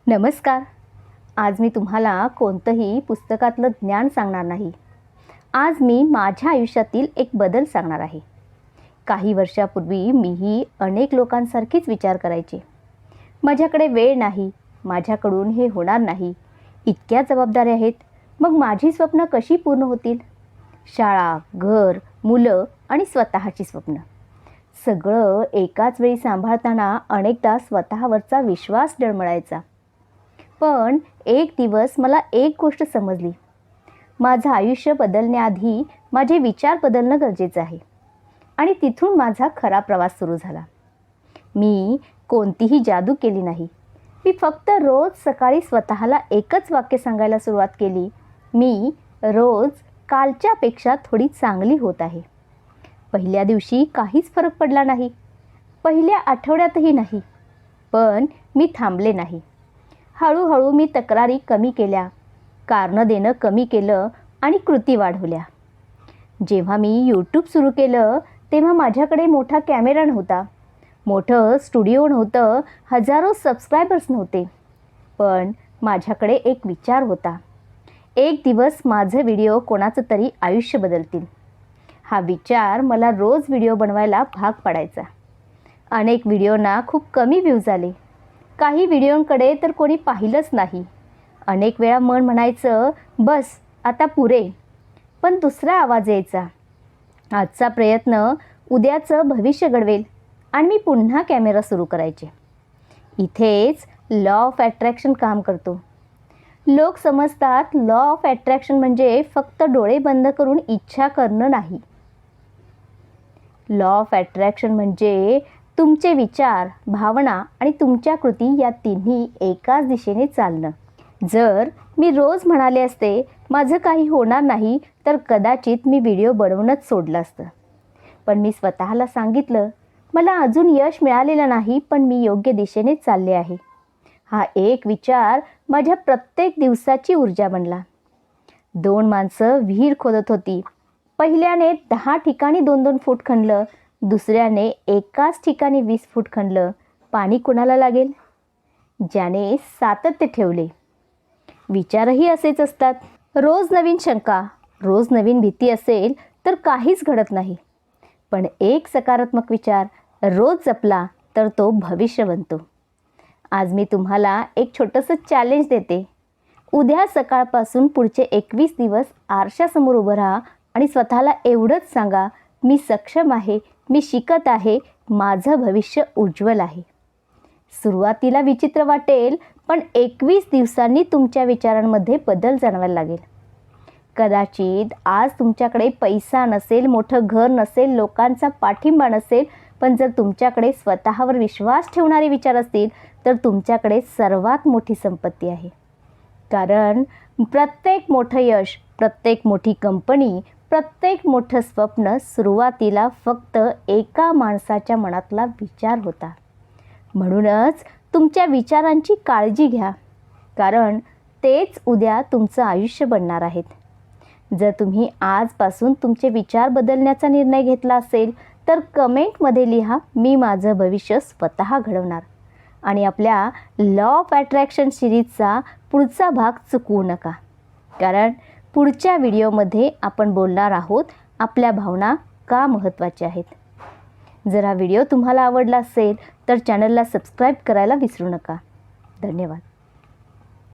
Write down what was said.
नमस्कार. आज मी तुम्हाला कोणतंही पुस्तकातलं ज्ञान सांगणार नाही. आज मी माझ्या आयुष्यातील एक बदल सांगणार आहे. काही वर्षापूर्वी मीही अनेक लोकांसारखीच विचार करायचे. माझ्याकडे वेळ नाही, माझ्याकडून हे होणार नाही, इतक्या जबाबदाऱ्या आहेत, मग माझी स्वप्न कशी पूर्ण होतील? शाळा, घर, मुलं आणि स्वतःची स्वप्न, सगळं एकाच वेळी सांभाळताना अनेकदा स्वतःवरचा विश्वास डळमळायचा. पण एक दिवस मला एक गोष्ट समजली. माझं आयुष्य बदलण्याआधी माझे विचार बदलणं गरजेचं आहे. आणि तिथून माझा खरा प्रवास सुरू झाला. मी कोणतीही जादू केली नाही. मी फक्त रोज सकाळी स्वतःला एकच वाक्य सांगायला सुरुवात केली, मी रोज कालच्यापेक्षा थोडी चांगली होत आहे. पहिल्या दिवशी काहीच फरक पडला नाही, पहिल्या आठवड्यातही नाही. पण मी थांबले नाही. हळूहळू मी तक्रारी कमी केल्या, कारणं देणं कमी केलं आणि कृती वाढवल्या. जेव्हा मी यूट्यूब सुरू केलं तेव्हा माझ्याकडे मोठा कॅमेरा नव्हता, मोठं स्टुडिओ नव्हतं, हजारो सबस्क्रायबर्स नव्हते. पण माझ्याकडे एक विचार होता, एक दिवस माझे व्हिडिओ कोणाचं तरी आयुष्य बदलतील. हा विचार मला रोज व्हिडिओ बनवायला भाग पाडायचा. अनेक व्हिडिओना खूप कमी व्ह्यूज आले, काही व्हिडिओंकडे तर कोणी पाहिलंच नाही. अनेक वेळा मन म्हणायचं, बस आता पुरे. पण दुसरा आवाज यायचा, आजचा प्रयत्न उद्याचं भविष्य घडवेल. आणि मी पुन्हा कॅमेरा सुरू करायचे. इथेच लॉ ऑफ अट्रॅक्शन काम करतो. लोक समजतात लॉ ऑफ अट्रॅक्शन म्हणजे फक्त डोळे बंद करून इच्छा करणं नाही. लॉ ऑफ अट्रॅक्शन म्हणजे तुमचे विचार, भावना आणि तुमच्या कृती या तिन्ही एकाच दिशेने चालणं. जर मी रोज म्हणाले असते माझं काही होणार नाही, तर कदाचित मी व्हिडिओ बनवणंच सोडलं असतं. पण मी स्वतःला सांगितलं, मला अजून यश मिळालेलं नाही, पण मी योग्य दिशेने चालले आहे. हा एक विचार माझ्या प्रत्येक दिवसाची ऊर्जा बनला. 2 माणसं विहीर खोदत होती. पहिल्याने 10 ठिकाणी 2-2 फूट खणलं, दुसऱ्याने एकाच ठिकाणी 20 फूट खणलं. पाणी कोणाला लागेल? ज्याने सातत्य ठेवले. विचारही असेच असतात. रोज नवीन शंका, रोज नवीन भीती असेल तर काहीच घडत नाही. पण एक सकारात्मक विचार रोज जपला तर तो भविष्य बनतो. आज मी तुम्हाला एक छोटंसं चॅलेंज देते. उद्या सकाळपासून पुढचे 21 दिवस आरशासमोर उभं राहा आणि स्वतःला एवढंच सांगा, मी सक्षम आहे, मी शिकत आहे, माझं भविष्य उज्ज्वल आहे. सुरुवातीला विचित्र वाटेल, पण 21 दिवसांनी तुमच्या विचारांमध्ये बदल जाणवायला लागेल. कदाचित आज तुमच्याकडे पैसा नसेल, मोठं घर नसेल, लोकांचा पाठिंबा नसेल, पण जर तुमच्याकडे स्वतःवर विश्वास ठेवणारे विचार असतील तर तुमच्याकडे सर्वात मोठी संपत्ती आहे. कारण प्रत्येक मोठं यश, प्रत्येक मोठी कंपनी, प्रत्येक मोठं स्वप्न सुरुवातीला फक्त एका माणसाच्या मनातला विचार होता. म्हणूनच तुमच्या विचारांची काळजी घ्या, कारण तेच उद्या तुमचं आयुष्य बनणार आहेत. जर तुम्ही आजपासून तुमचे विचार बदलण्याचा निर्णय घेतला असेल तर कमेंटमध्ये लिहा, मी माझं भविष्य स्वतः घडवणार. आणि आपल्या लॉ ऑफ अट्रॅक्शन सिरीजचा पुढचा भाग चुकवू नका, कारण पुढच्या व्हिडिओमध्ये आपण बोलणार आहोत आपल्या भावना का महत्त्वाच्या आहेत. जर हा व्हिडिओ तुम्हाला आवडला असेल तर चॅनलला सबस्क्राईब करायला विसरू नका. धन्यवाद.